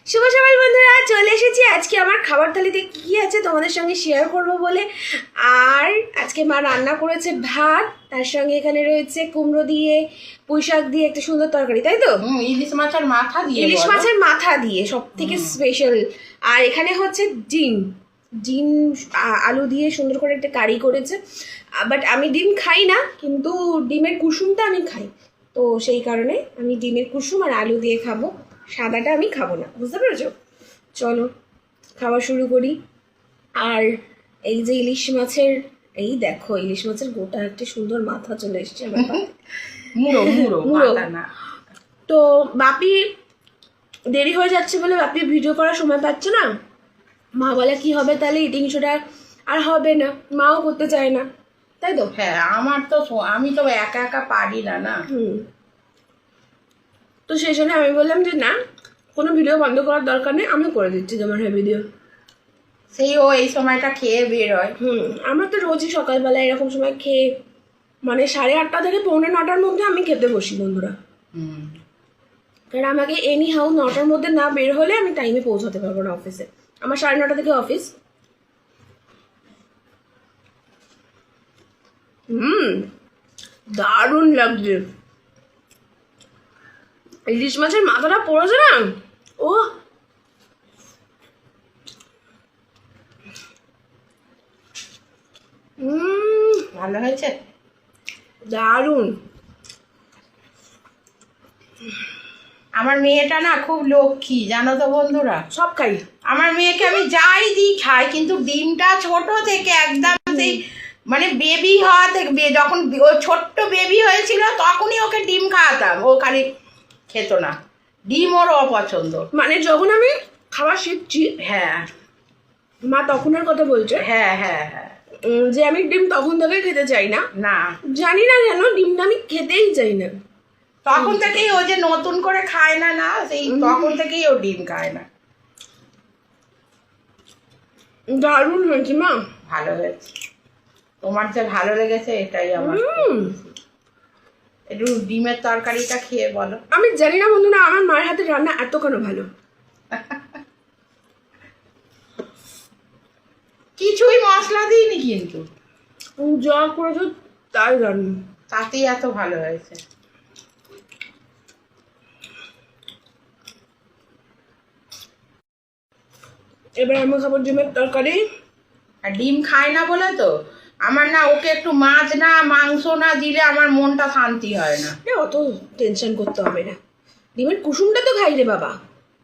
শুভ সকাল বন্ধুরা, চলে এসেছি আজকে আমার খাবার থালিতে কি আছে তোমাদের সঙ্গে শেয়ার করব বলে। আর আজকে মা রান্না করেছে ভাত, তার সঙ্গে এখানে রয়েছে কুমড়ো দিয়ে পুঁই শাক দিয়ে একটা সুন্দর তরকারি, তাই তো? ইলিশ মাছের মাথা দিয়ে, ইলিশ মাছের মাথা দিয়ে সব থেকে স্পেশাল। আর এখানে হচ্ছে ডিম ডিম আলু দিয়ে সুন্দর করে একটা কারি করেছে। বাট আমি ডিম খাই না, কিন্তু ডিমের কুসুমটা আমি খাই, তো সেই কারণে আমি ডিমের কুসুম আর আলু দিয়ে খাবো, সাদাটা আমি খাবো না, বুঝতে পেরেছো? চলো খাওয়া শুরু করি। আর এই যে ইলিশ মাছের, এই দেখো ইলিশ মাছের গোটা একটা সুন্দর মাথা চলে এসছে আমার পাতে। মুড়ো মুড়ো মাথা না। তো বাপি দেরি হয়ে যাচ্ছে বলে বাপি ভিডিও করার সময় পাচ্ছে না। মা বলে কি হবে তাহলে, ইটিং শোটা আর হবে না, মাও করতে চায় না, তাই তো? হ্যাঁ, আমি তো একা একা পারি না না। তো সেই জন্য আমি বললাম যে না, কোনো ভিডিও বন্ধ করার দরকার নেই, আমি করে দিচ্ছি তোমার হ্যাঁ ভিডিও। সেই ও এই সময়টা খেয়ে বের হয়। আমরা তো রোজই সকালবেলা এরকম সময় খেয়ে, মানে 8:30 থেকে 8:45-9টার মধ্যে আমি খেতে বসি বন্ধুরা। কারণ আমাকে এনি হাউ 9টার মধ্যে না বের হলে আমি টাইমে পৌঁছাতে পারবো না অফিসে। আমার 9:30 থেকে অফিস। দারুণ লাগছে। ইলিশ মাছের মাথাটা পড়েছে না, ও ভালো হয়েছে, দারুণ। আমার মেয়েটা না খুব লক্ষ্মী, জানো তো বন্ধুরা। সব খাই আমার মেয়েকে আমি যাই দিই খাই, কিন্তু ডিমটা ছোট থেকে একদম সেই মানে বেবি হওয়া থেকে, যখন ও ছোট্ট বেবি হয়েছিল তখনই ওকে ডিম খাওয়াতাম, ও খালি খেত না, ডিম ওর অপছন্দ। মানে যখন আমি খাওয়া শিখছি, হ্যাঁ মা তখনের কথা বলছে, হ্যাঁ হ্যাঁ হ্যাঁ, যে আমি ডিম তখন থেকে খেতে চাই না, না জানি না কেন ডিমটা আমি খেতেই চাই না। তখন থেকেই ও যে নতুন করে খায় না না, সেই তখন থেকেই ও ডিম খায় না। দারুণ হয়েছে মা, ভালো হয়েছে, তোমার যে ভালো লেগেছে এটাই আমার। একটু ডিমের তরকারিটা খেয়ে বলো। আমি জানি না বন্ধুরা আমার মায়ের হাতের রান্না এত কেন ভালো। কিছুই মশলা দিইনি, কিন্তু যা করেছো তাই রান্না, তাতেই এত ভালো হয়েছে। এবার আমি খাবো ডিমের তরকারি। আর ডিম খায় না বলে তো আমার না, ওকে একটু মাছ না মাংস না দিলে আমার মনটা শান্তি হয় না। অত টেনশন করতে হবে না, ডিমের কুসুমটা তো খাই রে বাবা।